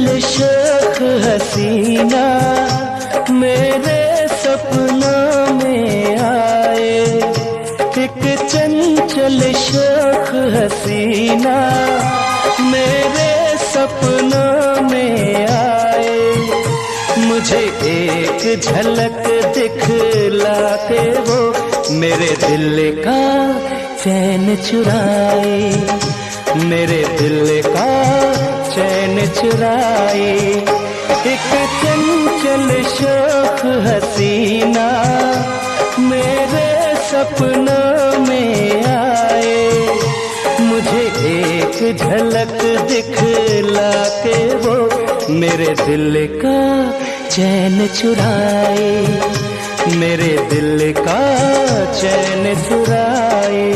चंचल शौक हसीना मेरे सपनों में आए, एक चंचल शौक हसीना मेरे सपनों में आए। मुझे एक झलक दिखला के वो मेरे दिल का चैन चुराए, मेरे दिल का चैन चुराए। एक चंचल शौक हसीना मेरे सपनों में आए, मुझे एक झलक दिखला के वो मेरे दिल का चैन चुराए, मेरे दिल का चैन चुराए।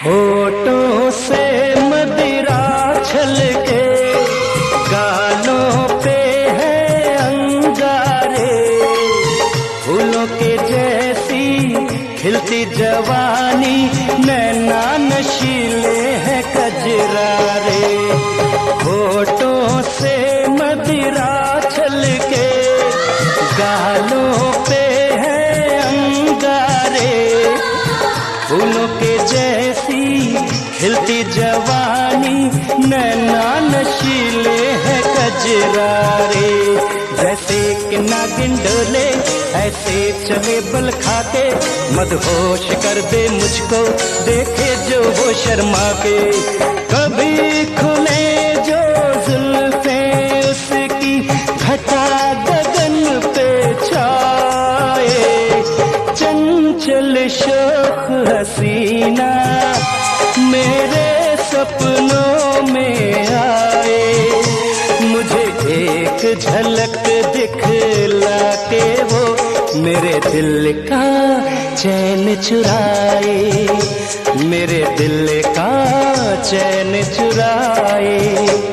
होठों से मदिरा छलके, गालों पे है अंगारे, फूलों के जैसी खिलती जवानी, नैना नशीले हैं कजरारे। होठों से मदिरा छलके, गालों पे है अंगारे, फूलों के जैसी खिलती जवानी, नैना नशीले हैं कजरारे। जैसे कि नागिन डोले ऐसे चले बल खाके, मदहोश कर दे मुझको देखे जो वो शर्मा के। कभी खुले जो जुल्फे उसकी घटा गगन पे छाए, चंचल शौक हसीना मेरे सपनों में आए, मुझे एक झलक दिखला के वो मेरे दिल का चैन चुराए, मेरे दिल का चैन चुराए।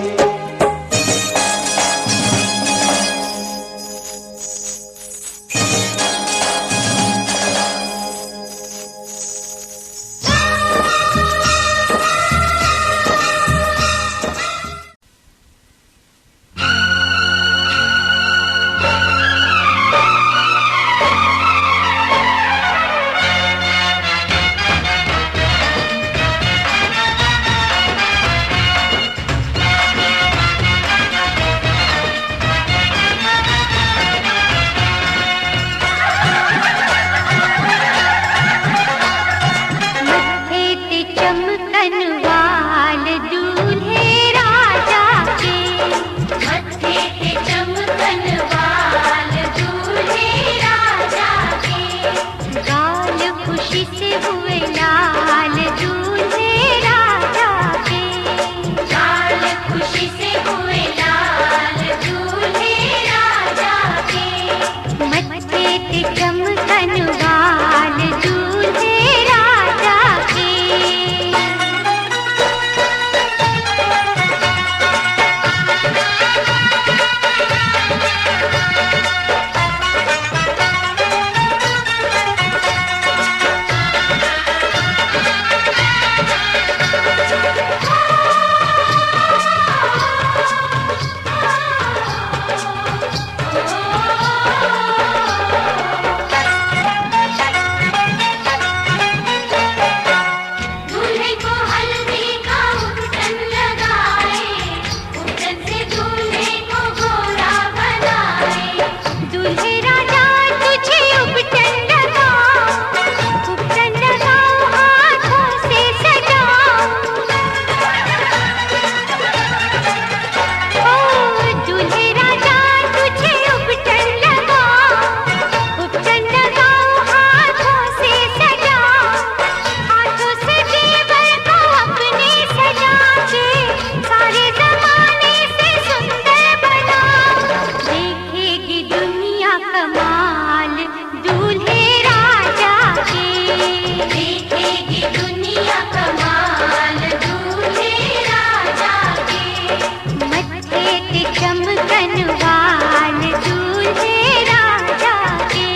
चमकन वाल दूल्हे राजा के,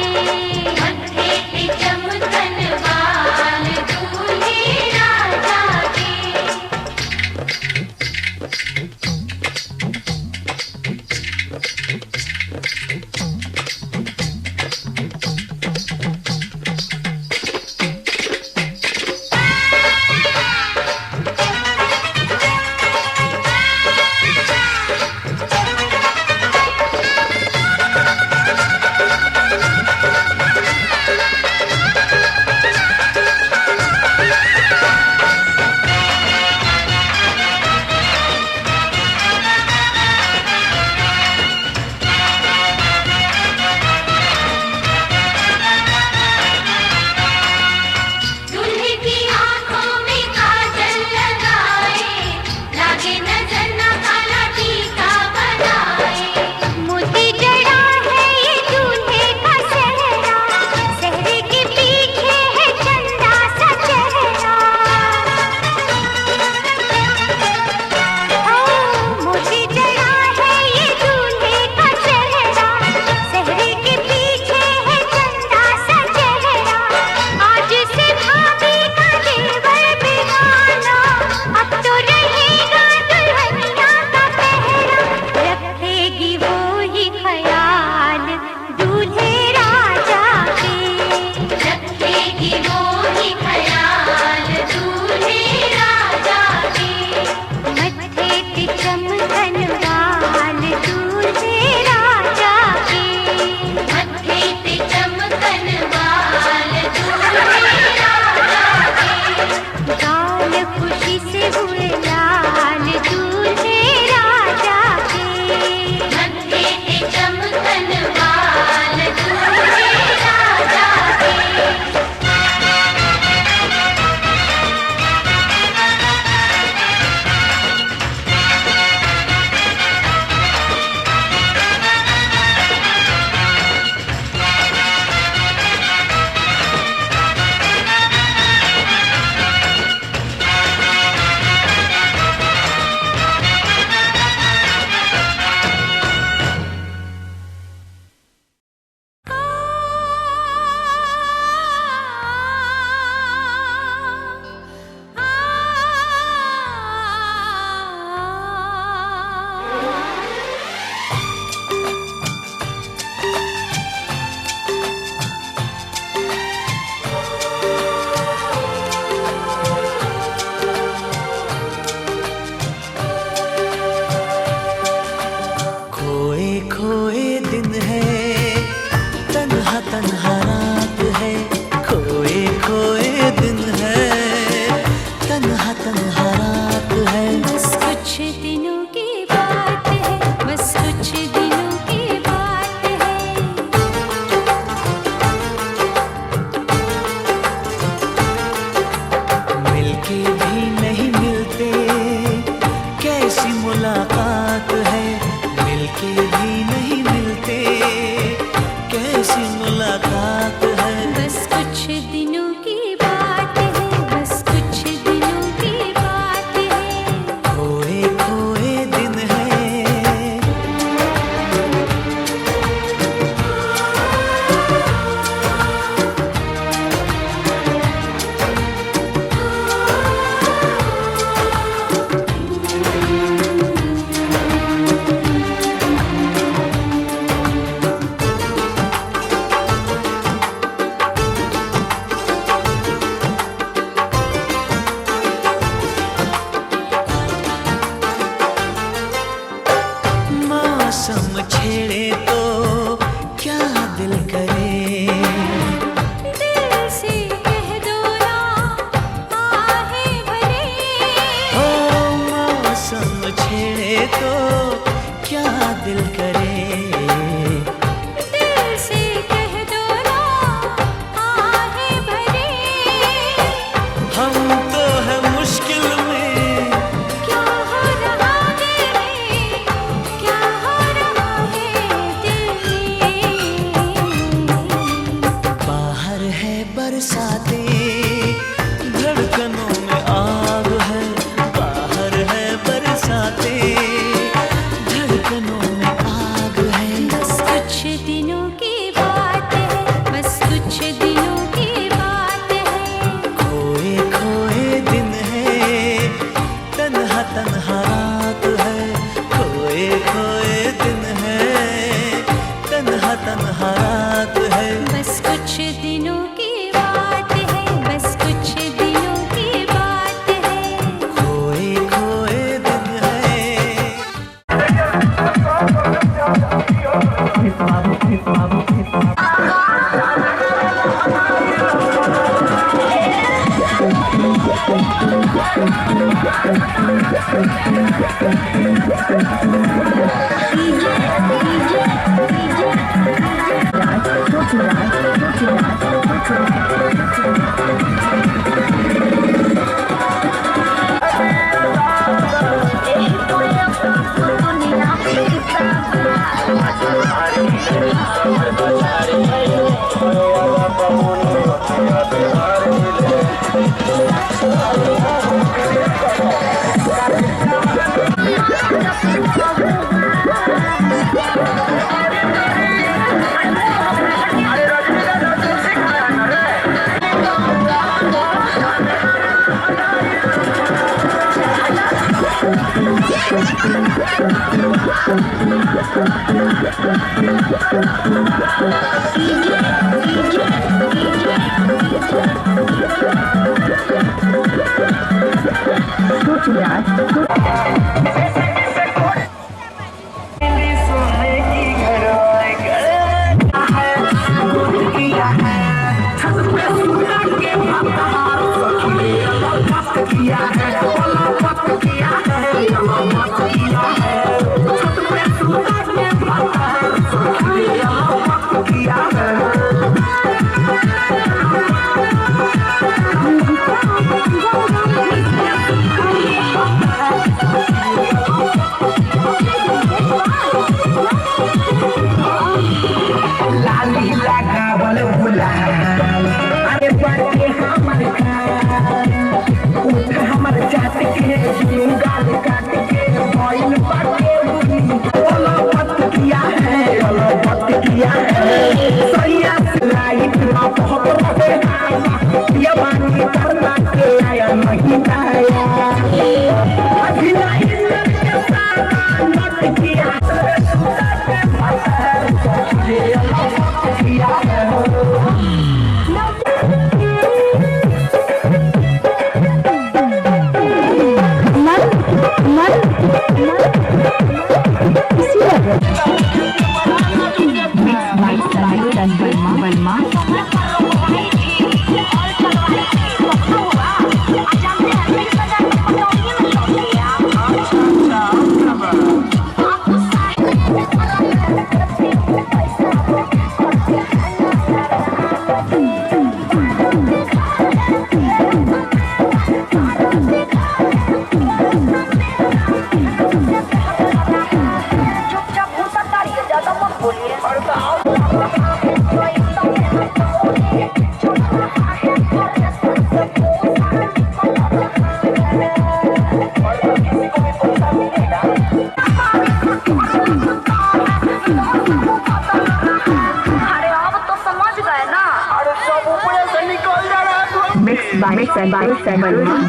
मत्थे पे चमकन वाल दूल्हे राजा के। धड़कनों में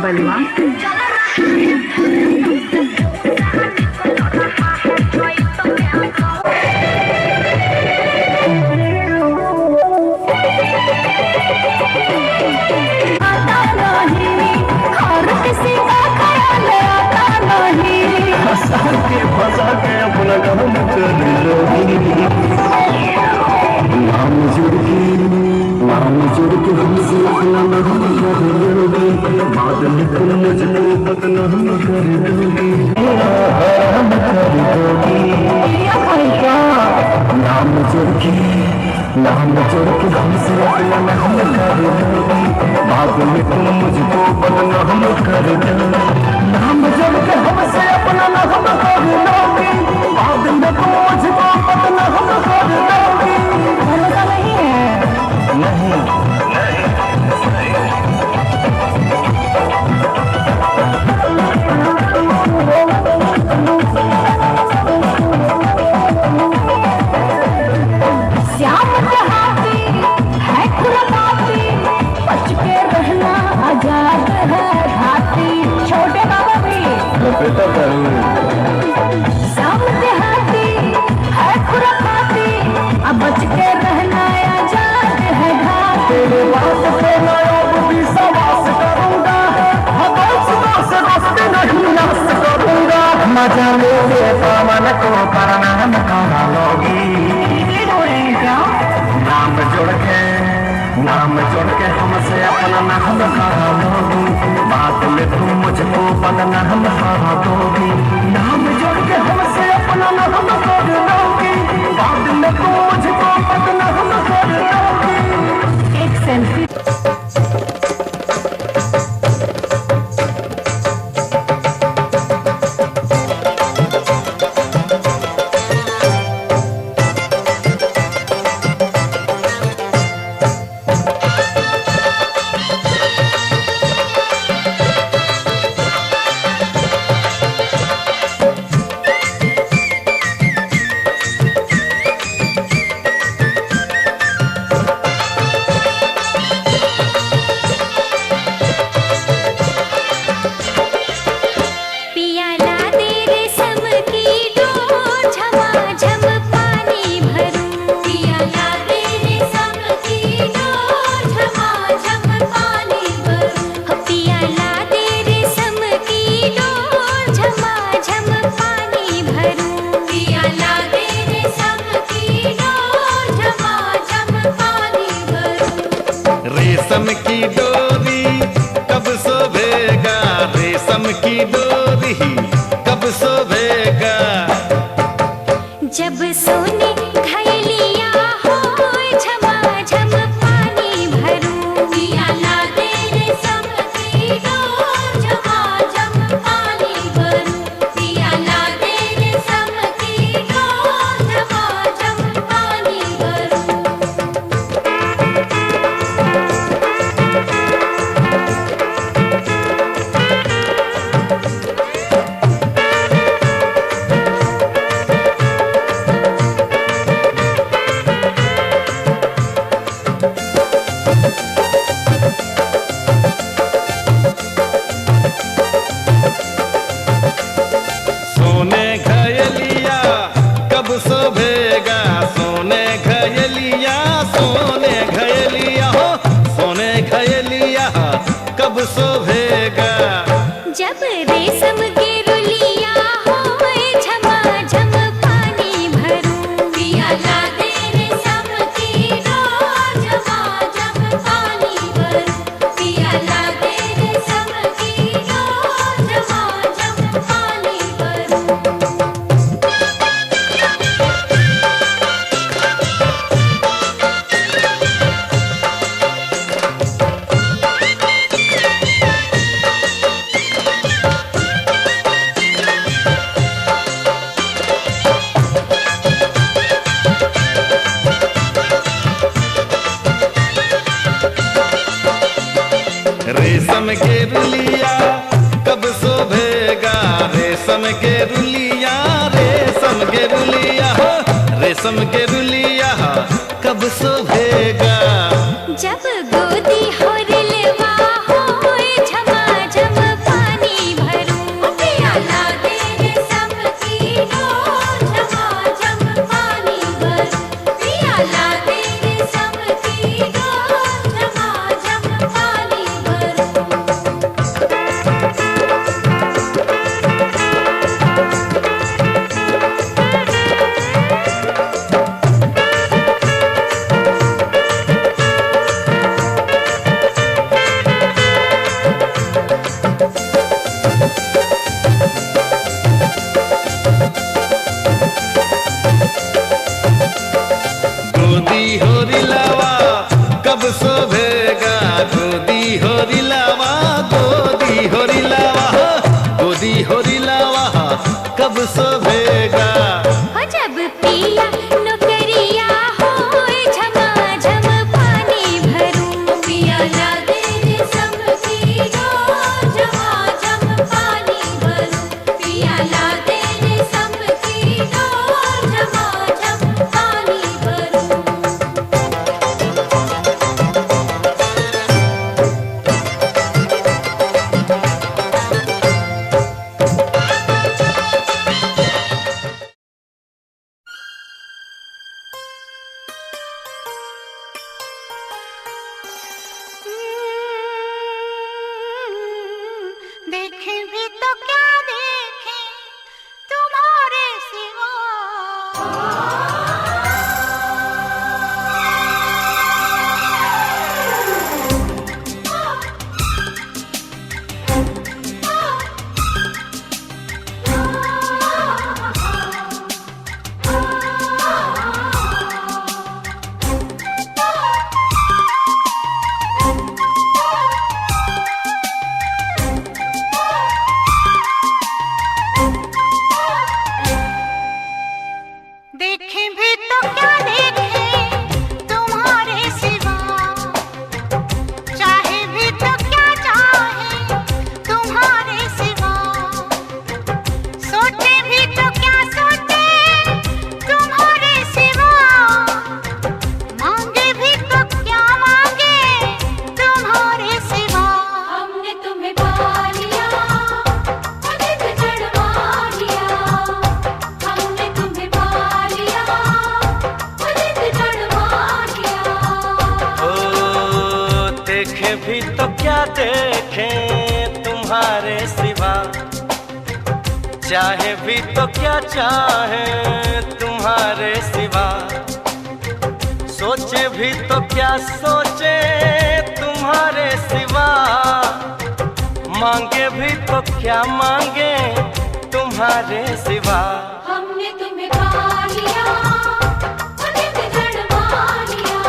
बलवा नाम जुड़ के हमसे अपना नाम कर लोगे, बाद में तुम मुझको बदनाम कर दोगे, नाम कर दोगे। नाम जुड़ के हमसे अपना नाम कर लोगे, बाद में तुम मुझको बदनाम कर दोगे। नाम जुड़ के हमसे अपना नाम कर लोगे, बाद में तुम मुझको बदनाम कर दोगे। भरोसा नहीं है। नहीं श्याम हाथी है खुरपाती, बच के रहना आजाद है घाटी। छोटे बाबा भी श्याम हाथी है खुरपाती, अब बच के रहना आजाद है घाटी। तेरे बात पे मैं अब भी सवास करूंगा, से रास्ते नहीं नाश करूंगा। मजा लेके पवन को प्रणाम करा लोगी, नाम जुड़ के नाम जोड़ के हमसे अपना नाम करा लोगी, बाद में तुम मुझको बदनाम करा दोगी। नाम जोड़ के हमसे अपना नाम कर लोगी, बाद में तुम मुझको बदनाम कर दोगी। एक सेल्फी रेशम की डोरी कब शोभेगा, रेशम की डोरी कब शोभेगा। जब सोने घैलिया हो झमाझम पानी भरूं, पिया ला दे रेशम की डोर झमाझम पानी भरूं, पिया ला दे रेशम की डोर झमाझम पानी भरूं। सोने घयलिया कब शोभेगा, सोने घयलिया, सोने घयलिया हो, सोने घयलिया कब शोभेगा। जब रेशम की रुलिया हो झमाझम पानी भरूं, पिया ला दे रेशम की डोर झमाझम पानी भरूं, पिया ला दे रेशम की डोर झमाझम पानी भरूं। रेशम के रुलिया कब शोभेगा, रेशम के रुलिया, रेशम के रुलिया हो, रेशम के रुलिया कब शोभेगा। जब गोदी हो रिलवा हो झमाझम पानी भरूं, पिया ला दे रेशम की डोर झमाझम पानी भरूं, पिया ला दे रेशम की डोर झमाझम पानी भरूं। गोदी हो रिलावा कब शोभेगा, गोदी हो रिलावा, गोदी हो रिलावा, गोदी हो रिलावा कब शोभेगा। जब पिया भी तो क्या देखें तुम्हारे सिवा, चाहे भी तो क्या चाहें तुम्हारे सिवा, सोचे भी तो क्या सोचे तुम्हारे सिवा, मांगे भी तो क्या मांगे तुम्हारे सिवा। हमने तुम्हें पा लिया, हमने तुम्हें पा लिया।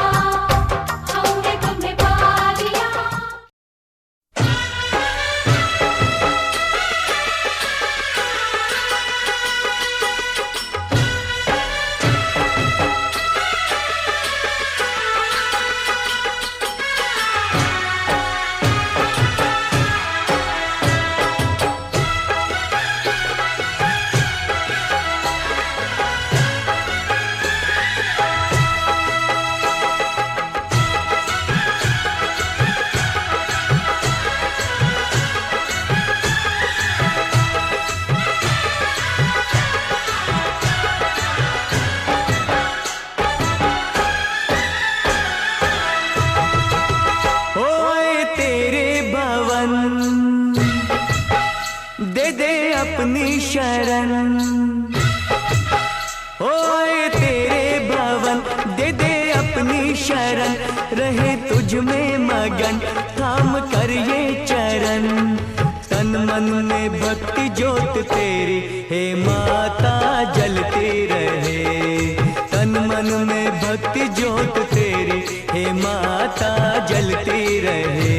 दे दे अपनी शरण, ओए तेरे भवन दे दे अपनी शरण, रहे तुझ में मगन थाम कर ये चरण। तन मन में भक्ति ज्योत तेरी हे माता जलती रहे, तन मन में भक्ति ज्योत तेरी हे माता जलती रहे।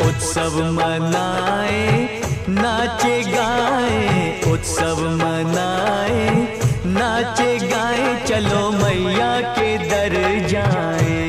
उत्सव मनाए नाचे गाए, उत्सव मनाए नाचे गाए, चलो मैया के दर जाए।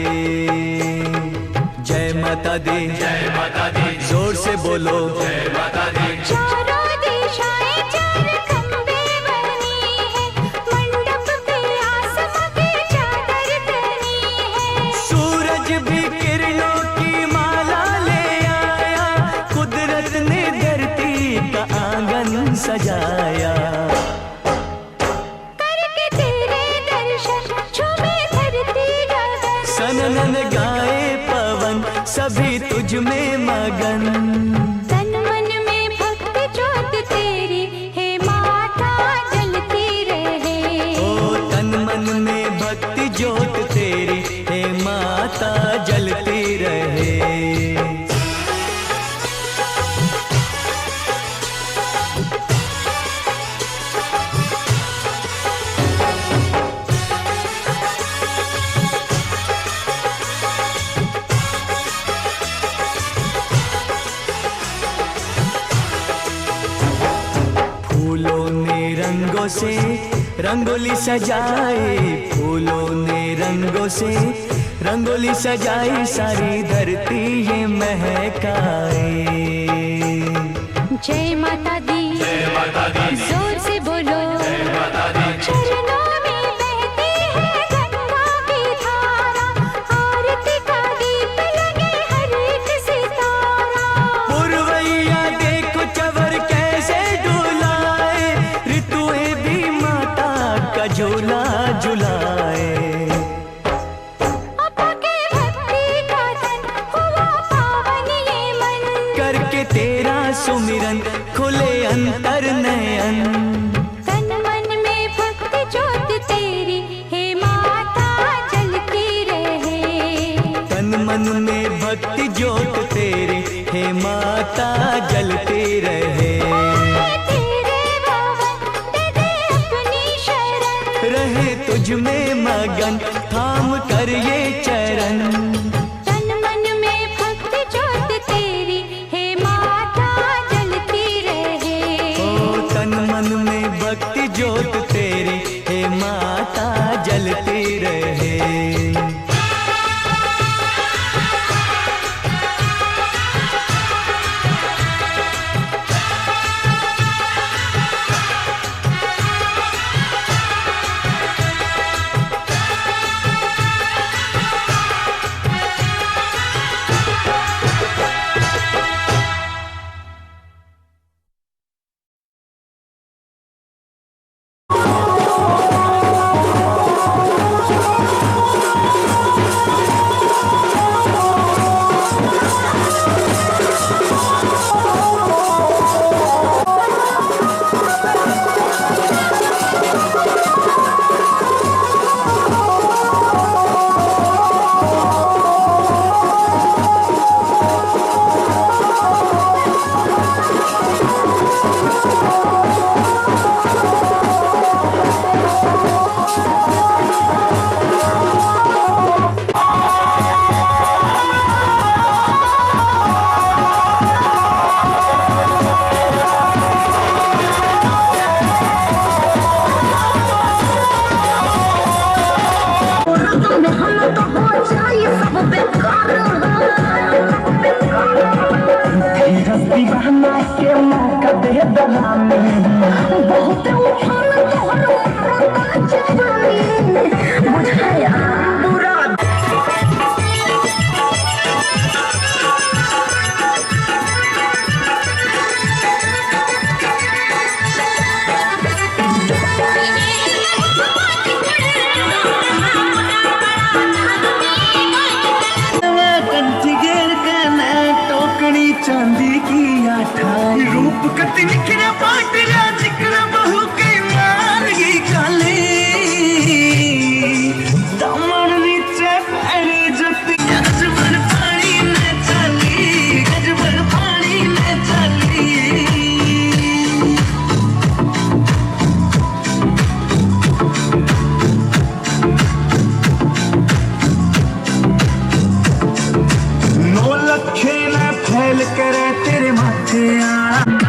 जय माता दी, जय माता दी, जोर से बोलो जय माता दी। चारों दिशाएं चार खंबे बनी है, मंडप पे आसमां की चादर तनी है। सूरज भी किरणों की माला ले आया, कुदरत ने धरती का आंगन सजाया। करके तेरे दर्शन झूमे धरती गगन, सनन गाए पवन सभी तुझ में मगन। तन मन में भक्ति ज्योत तेरी हे माता जलती रहे। ओ तन मन में भक्ति ज्योत तेरी हे माता जलती रहे। फूलों ने रंगों से रंगोली सजाए, फूलों ने रंगों से रंगोली सजाई, सारी धरती ये महकाए। जय माता दी, जय माता दी, जोर से बोलो जय माता दी। चरणों में बहती है गंगा की धारा, आरती का दीप लगे हर एक सितारा। पुरवैया देखो चवर कैसे डुलाए, ऋतुएं भी माता का झूला झुलाए। अपा के भक्ति का धन हुआ पावन ये मन, करके तेरा सुमिरन खुले अंतर नयन। तन मन में भक्ति ज्योत तेरी हे माता जलती रहे। तन मन में भक्ति ज्योत तेरी हे माता जलती रहे। तेरे भवन दे दे अपनी शरण, रहे तुझ में मगन थाम कर ये चरण। तन मन में भक्ति ज्योत तेरी, हे माता जलती रहे। ओ तन मन में भक्ति ज्योत तेरी, हे माता जलती रहे। चांदी की आठाई रूप कति निखरा पाट जिक्र बहु के मानगी काले दमन नीचे पैरी जती गजबन पानी में चली, गजबन पानी में चली। नौ लखे ने फैल करे तेरे माथे आना।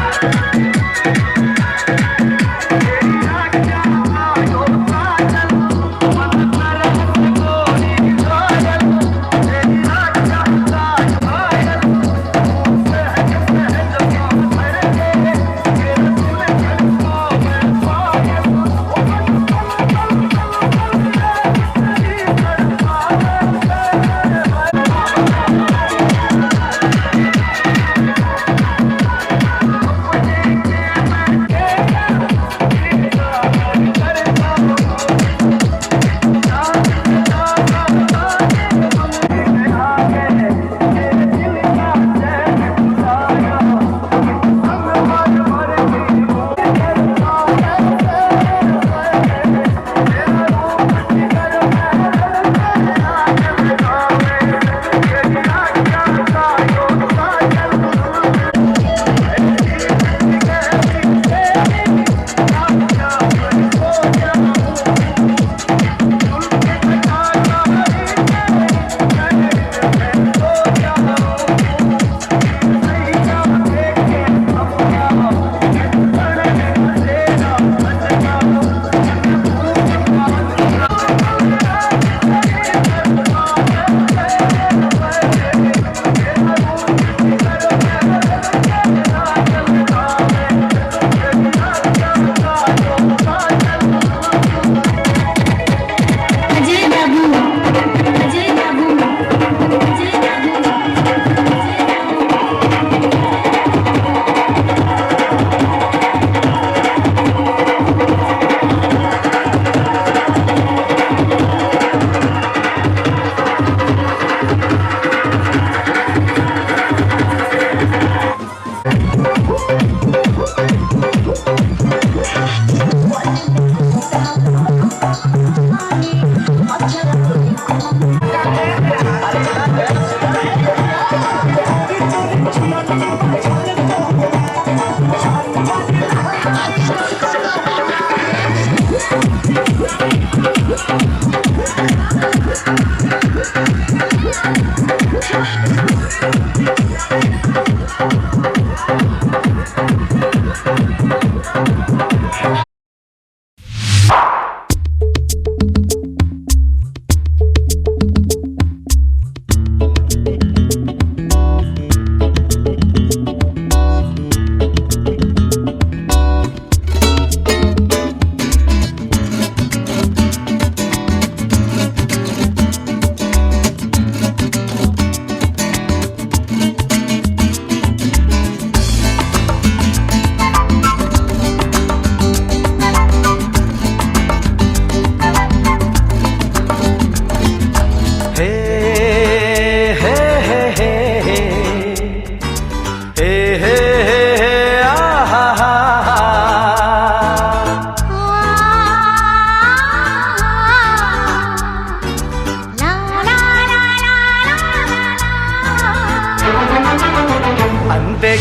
Thank you.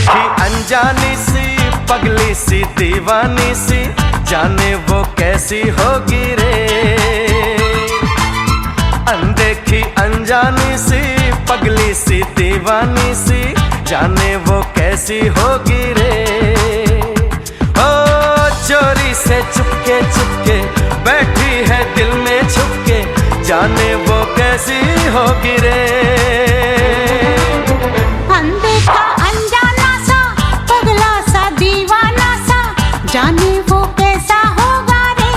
अनदेखी अनजानी सी पगली सी दीवानी सी, जाने वो कैसी होगी रे। अनदेखी अनजानी सी पगली सी दीवानी सी, जाने वो कैसी होगी रे। ओ चोरी से चुपके चुपके बैठी है दिल में छुपके, जाने वो कैसी होगी रे। अनदेखा अनजाना सा पगला सा दीवाना सा, जाने वो कैसा होगा रे।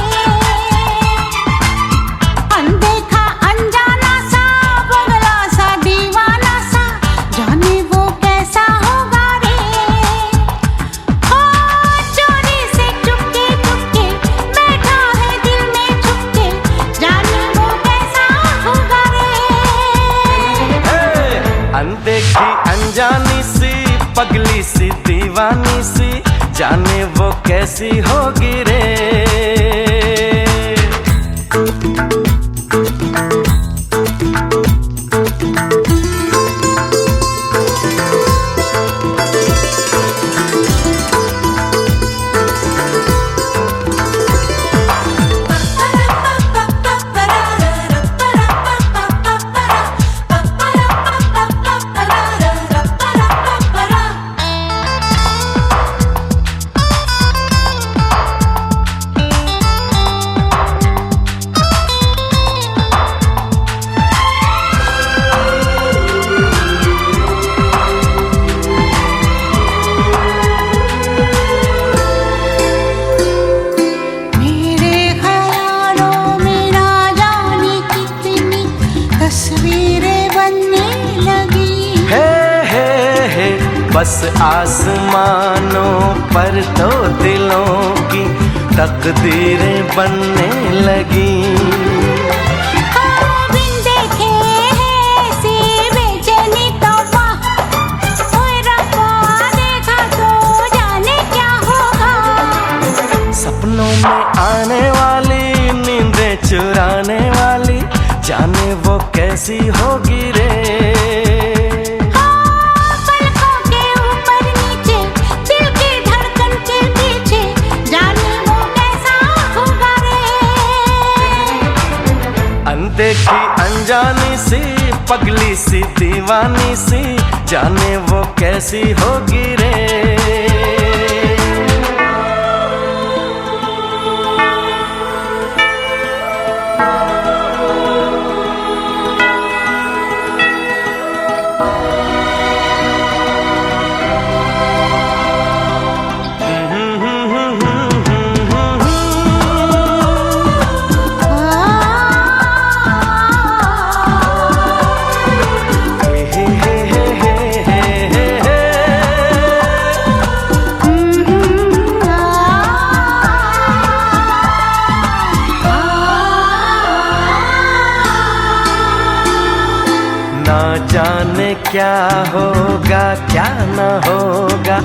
अनदेखा अनजाना सा पगला सा दीवाना सा, जाने वो कैसा होगा रे। ओ चोरी से चुपके चुपके बैठा है दिल में छुपके, जाने वो कैसा होगा रे। अनदेखी अनजानी सी पगली सी दीवानी सी, जाने वो कैसी होगी रे। मेरे ख्यालों में ना जाने कितनी तस्वीरें बनने लगी। हे बस आसमानों पर तो दिलों की तकदीरें बनने लगी। बिन देखे ऐसी बेचैनी तौबा, ओए रब्बा देखा तो जाने क्या होगा। सपनों में आने वाली नींदें चुराने वाली, जाने वो कैसी होगी रे। पलकों के ऊपर नीचे दिल की धड़कन के पीछे, जाने वो कैसा होगा रे। अनदेखी अनजानी सी पगली सी दीवानी सी, जाने वो कैसी होगी रे। ना जाने क्या होगा क्या न होगा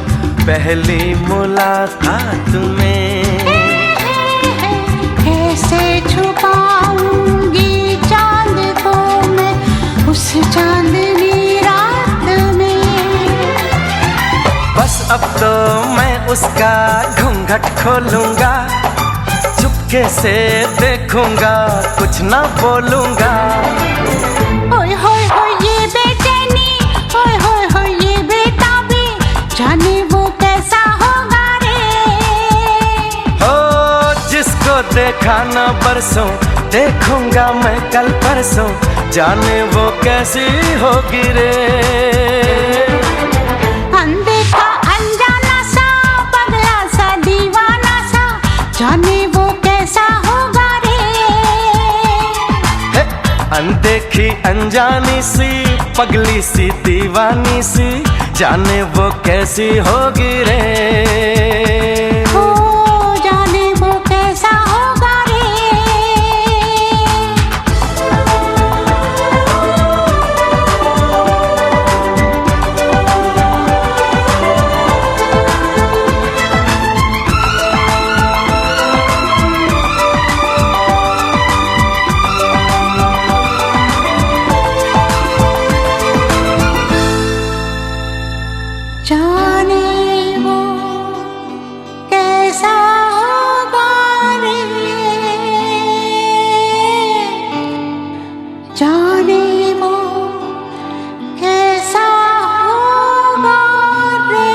पहली मुलाकात में। कैसे छुपाऊंगी चांद को मैं उस चांदनी रात में। बस अब तो मैं उसका घूंघट खोलूंगा, चुपके से देखूंगा कुछ ना बोलूंगा। ओए होए होए ये बेचैनी, ओए होए होए ये बेताबी, जाने वो कैसा होगा रे। हो जिसको देखा ना बरसों, देखूंगा मैं कल परसों, जाने वो कैसी होगी रे। अनदेखा अनजाना सा पगला सा दीवाना सा, जाने वो कैसा होगा रे। हे, अनदेखी अनजानी सी पगली सी दीवानी सी, जाने वो कैसी होगी रे। ओ जाने वो कैसा होगा रे। जाने जाने वो कैसा होगा रे।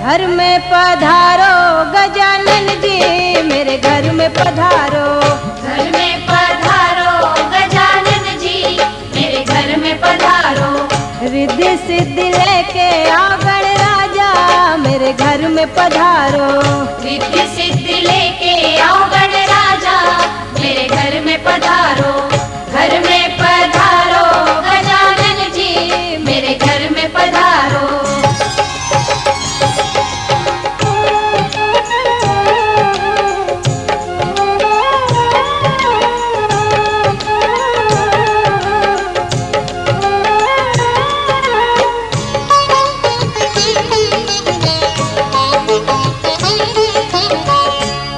घर में पधारो गजानन जी, मेरे घर में पधारो। घर में पधारो गजानन जी, मेरे घर में पधारो। रिद्धि सिद्धि लेके आओ गणराजा, मेरे घर में पधारो। रिद्धि सिद्धि लेके आओ गणराजा, मेरे घर में पधारो। घर में पधारो गजानन जी, मेरे घर में पधारो।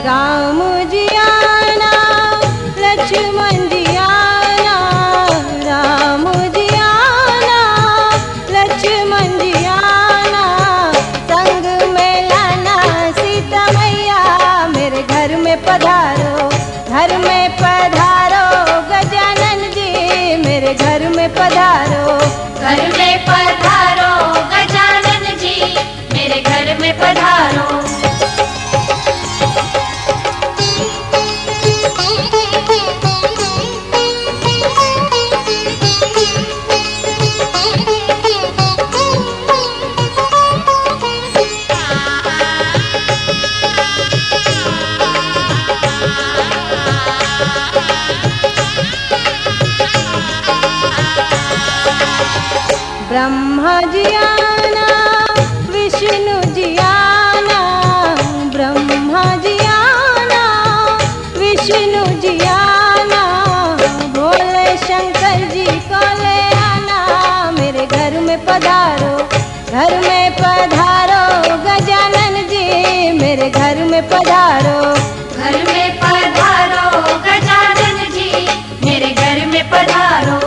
राम जी आना, लक्ष्मण जी आना, राम जी आना, लक्ष्मण जी आना, संग में लाना सीता मैया, मेरे घर में पधारो। घर में पधारो गजानन जी, मेरे घर में पधारो। घर में पधारो गजानन जी, मेरे घर में पधारो। ब्रह्मा जी आना, विष्णु जी आना, ब्रह्मा जी आना, विष्णु जी आना, भोले शंकर जी को ले आना, मेरे घर में पधारो। घर में पधारो गजानन जी, मेरे घर में पधारो। घर में पधारो गजानन जी, मेरे घर में पधारो।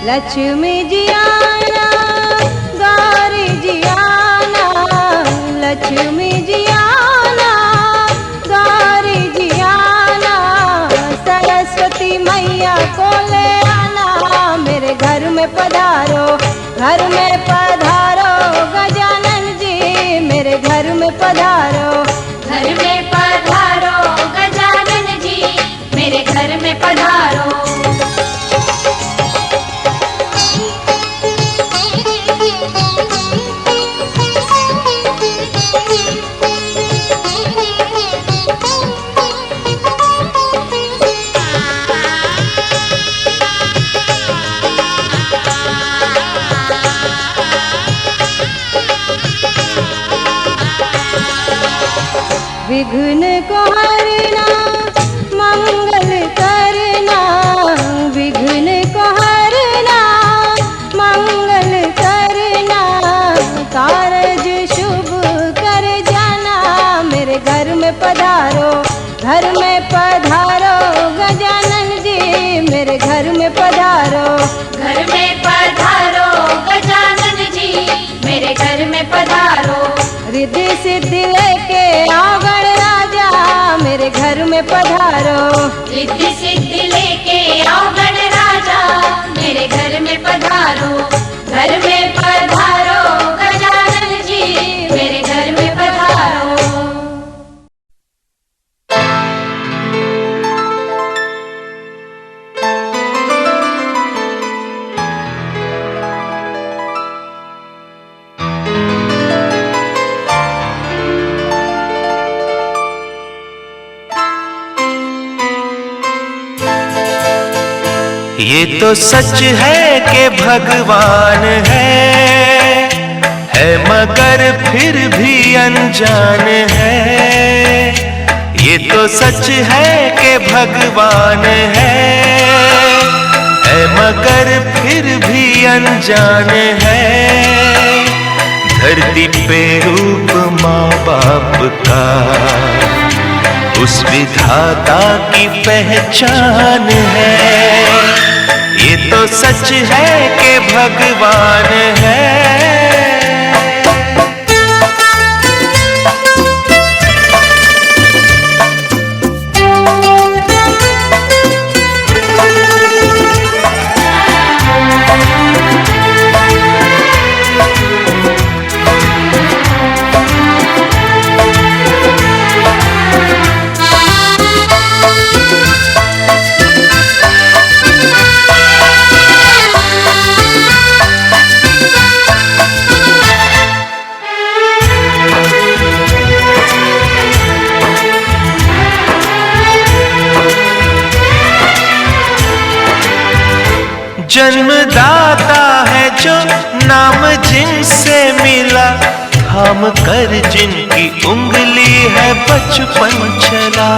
लक्ष्मी जी आना, गौरी जी आना, लक्ष्मी जी आना, गौरी जी आना, सरस्वती मैया को ले आना, मेरे घर में पधारो। घर में पधारो गजानन जी, मेरे घर में पधारो। घर में पधारो गजानन जी, मेरे घर में पधारो। विघ्न को हरना, मंगल करना, विघ्न को हरना, मंगल करना, कारज शुभ कर जाना, मेरे घर में पधारो। घर में पधारो गजानन जी, मेरे घर में पधारो। घर में पधारो गजानन जी, मेरे घर में पधारो। रिद्धि सिद्धि लेके आओ गणराजा, मेरे घर में पधारो। रिद्धि सिद्धि लेके आओ गणराजा, मेरे घर में पधारो। घर में पधारो गजानन जी, मेरे घर में पधारो। ये तो सच है कि भगवान है मगर फिर भी अनजान है। ये तो सच है कि भगवान है मगर फिर भी अनजान है। धरती पे रूप माँ बाप का उस विधाता की पहचान है। ये तो सच है कि भगवान है। जन्मदाता है जो नाम जिनसे मिला, थाम कर जिनकी उंगली है बचपन चला।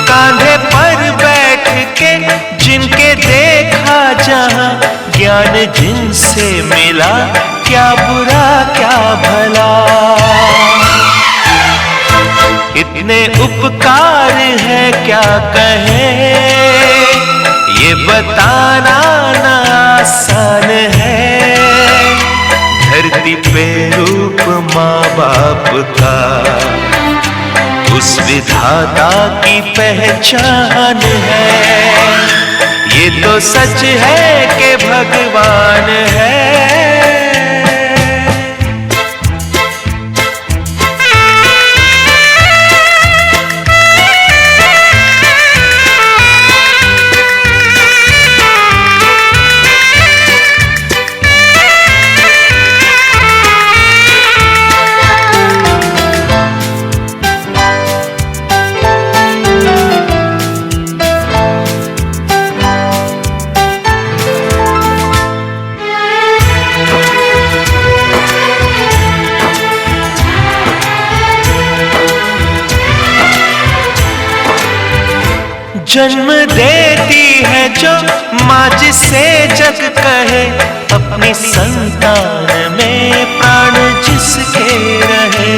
कांधे पर बैठ के जिनके देखा जहां, ज्ञान जिनसे मिला क्या बुरा क्या भला। इतने उपकार है क्या कहें, ये बताना ना आसान है। धरती पे रूप माँ बाप का उस विधाता की पहचान है। ये तो सच है कि भगवान है। जन्म देती है जो माँ जिसे जग कहे, अपनी संतान में प्राण जिसके रहे।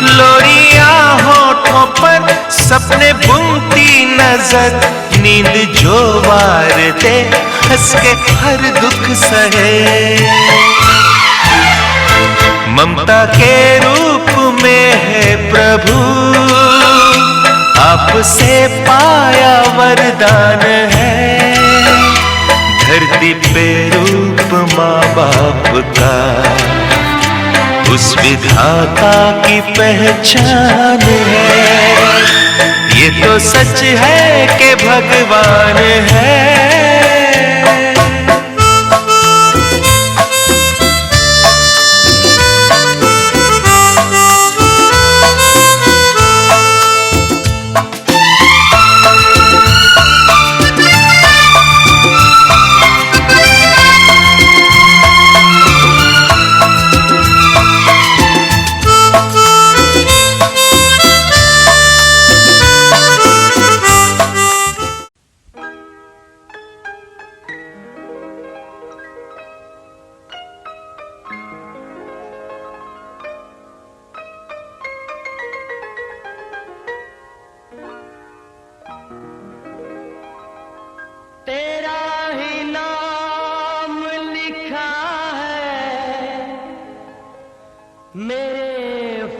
लोरियां होठों पर सपने बुनती नजर, नींद जो वार दे हंस के हर दुख सहे। ममता के रूप में है प्रभु, आपसे पाया वरदान है। धरती पे रूप माँ बाप का उस विधाता की पहचान है। ये तो सच है कि भगवान है।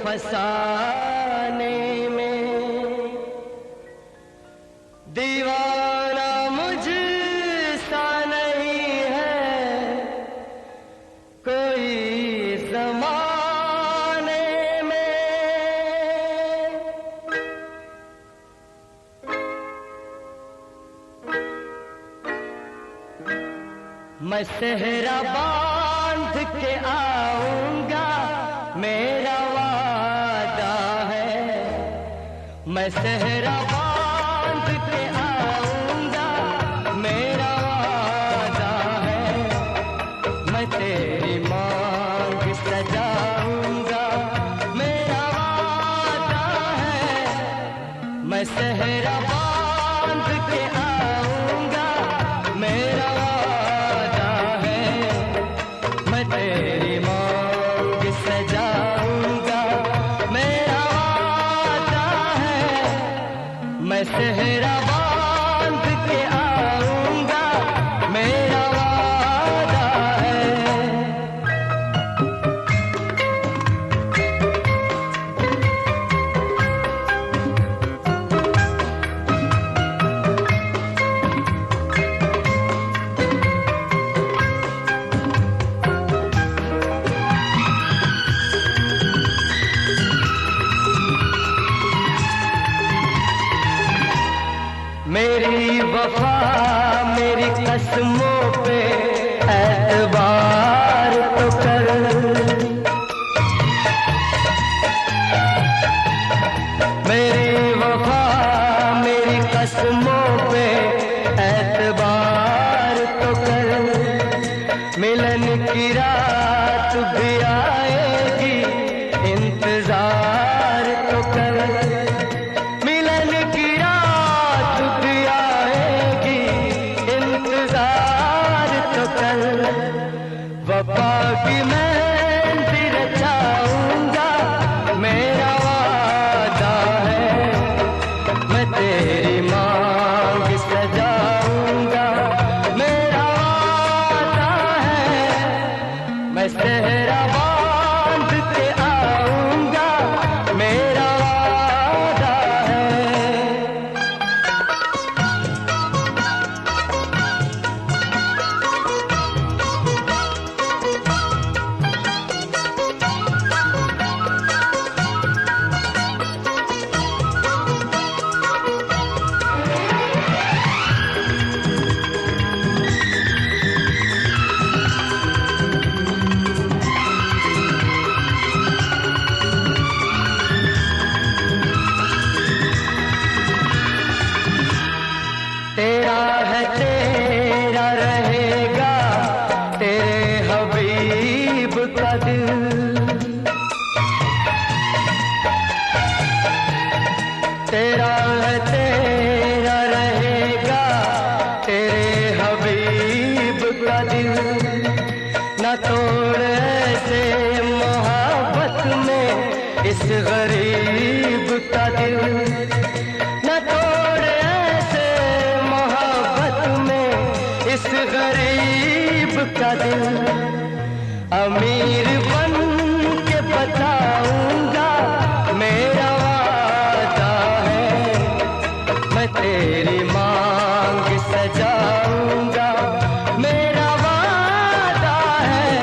फसाने में दीवाना मुझसा नहीं है कोई जमाने में। मैं सेहरा बांध के आऊंगा, मेरा वादा है। मैं सेहरा बांध के आऊंगा, मेरा वादा है। मैं तेरी मांग सजाऊंगा, मेरा वादा है। मैं सेहरा बांध के आऊंगा, मेरा वादा है। मैं तेरी मांग सजाऊंगा, मेरा वादा है। मैं सेहरा बांध के आऊंगा, मेरा वादा है। मेरी वफा मेरी कसमों पे एतबार तो कर। मेरी वफा मेरी कसमों पे एतबार तो कर। मिलन की रात भी आएगी, इंतजार तो कर। मिलन की रात भी आएगी, इंतजार तो कर। वफा की मेहंदी रचाऊंगा, मेरा वादा है। मैं तेरी मांग सजाऊंगा, मेरा वादा है। मैं सेहरा बांध के आऊंगा, मेरा वादा है। तेरा है तेरा रहेगा, तेरे हबीब का दिल। तेरा है तेरा रहेगा, तेरे हबीब का दिल। न तोड़ ऐसे मोहब्बत में इस गरीब का दिल। न तोड़ ऐसे मोहब्बत में इस गरीब का दिल। अमीर बन के बताऊंगा, मेरा वादा है। मैं तेरी मांग सजाऊंगा, मेरा वादा है।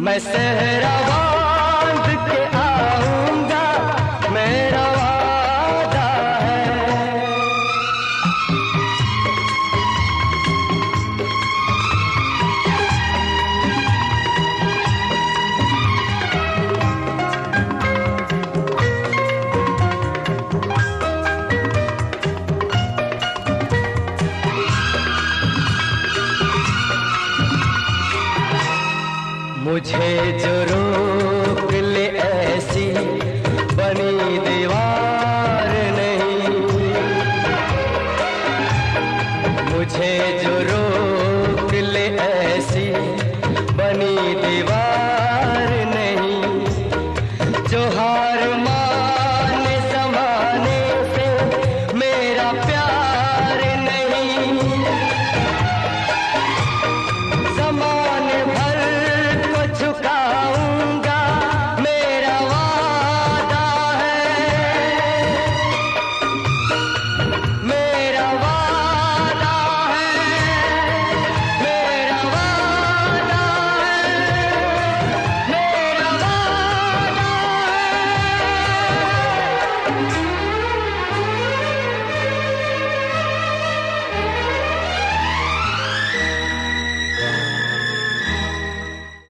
मैं सेहरा बांध के आऊंगा, मेरा वादा है। मुझे जो